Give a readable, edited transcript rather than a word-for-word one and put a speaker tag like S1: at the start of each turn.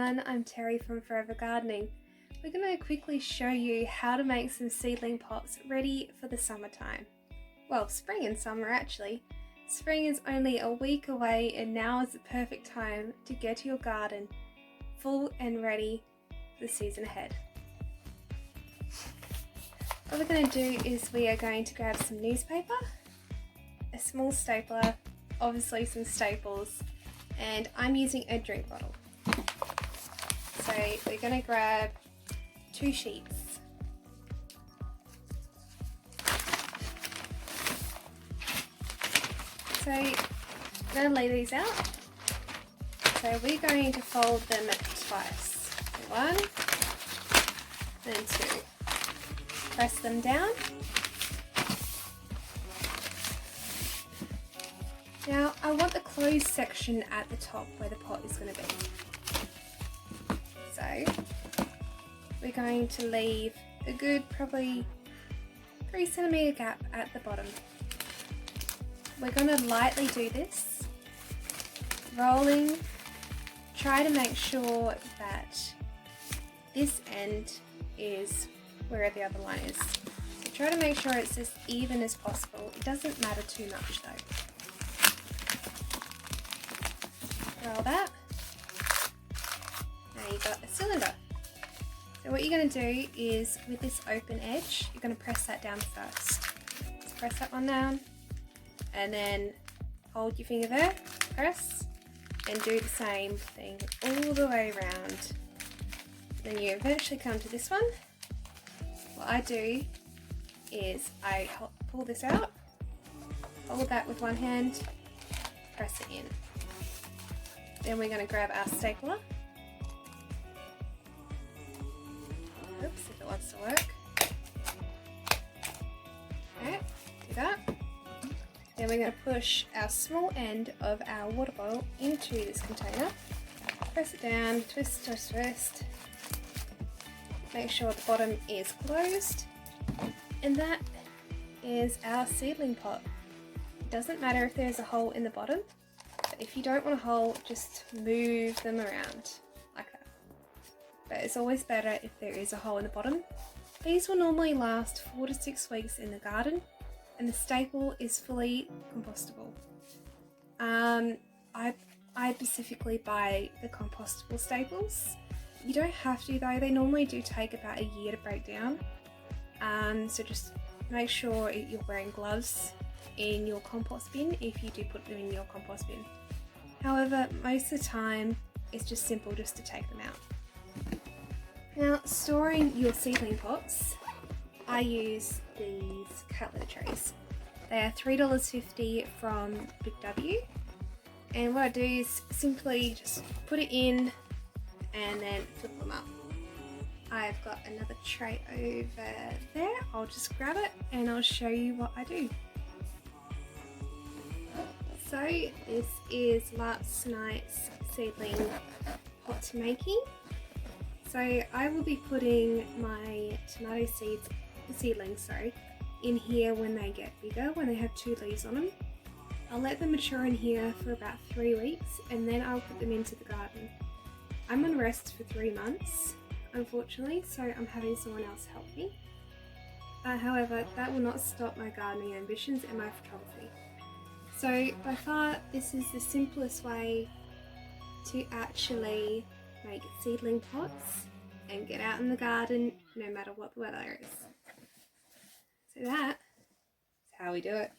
S1: everyone, I'm Terry from Forever Gardening. We're going to quickly show you how to make some seedling pots ready for the summertime. Well, spring and summer actually. Spring is only a week away and now is the perfect time to get to your garden full and ready for the season ahead. What we're going to do is we are going to grab some newspaper, a small stapler, obviously some staples, and I'm using a drink bottle. So we're going to grab 2 sheets. So I'm going to lay these out. So we're going to fold them twice. 1 and 2. Press them down. Now I want the closed section at the top where the pot is going to be. So we're going to leave a good probably 3 centimetre gap at the bottom. We're going to lightly do this, rolling, try to make sure that this end is where the other line is. So try to make sure it's as even as possible. It doesn't matter too much though. Roll that. Now you've got a cylinder. So what you're going to do is with this open edge, you're going to press that down first. So press that one down and then hold your finger there, press, and do the same thing all the way around. Then you eventually come to this one. What I do is I pull this out, hold that with one hand, press it in. Then we're going to grab our stapler. Oops, if it wants to work. Okay, do that. Then we're going to push our small end of our water bottle into this container. Press it down, twist, twist, twist. Make sure the bottom is closed. And that is our seedling pot. It doesn't matter if there's a hole in the bottom. If you don't want a hole, just move them around like that. But it's always better if there is a hole in the bottom. These will normally last 4 to 6 weeks in the garden, and the staple is fully compostable. I specifically buy the compostable staples. You don't have to though, they normally do take about a year to break down. So just make sure you're wearing gloves in your compost bin if you do put them in your compost bin. However, most of the time it's just simple just to take them out. Now, storing your seedling pots, I use these cat litter trays. They are $3.50 from Big W, and what I do is simply just put it in and then flip them up. I've got another tray over there. I'll just grab it and I'll show you what I do. So this is last night's seedling pot making. So I will be putting my tomato seedlings in here when they get bigger, when they have 2 leaves on them. I'll let them mature in here for about 3 weeks and then I'll put them into the garden. I'm on rest for 3 months, unfortunately, so I'm having someone else help me. However, that will not stop my gardening ambitions and my photography. So by far, this is the simplest way to actually make seedling pots and get out in the garden no matter what the weather is. So that is how we do it.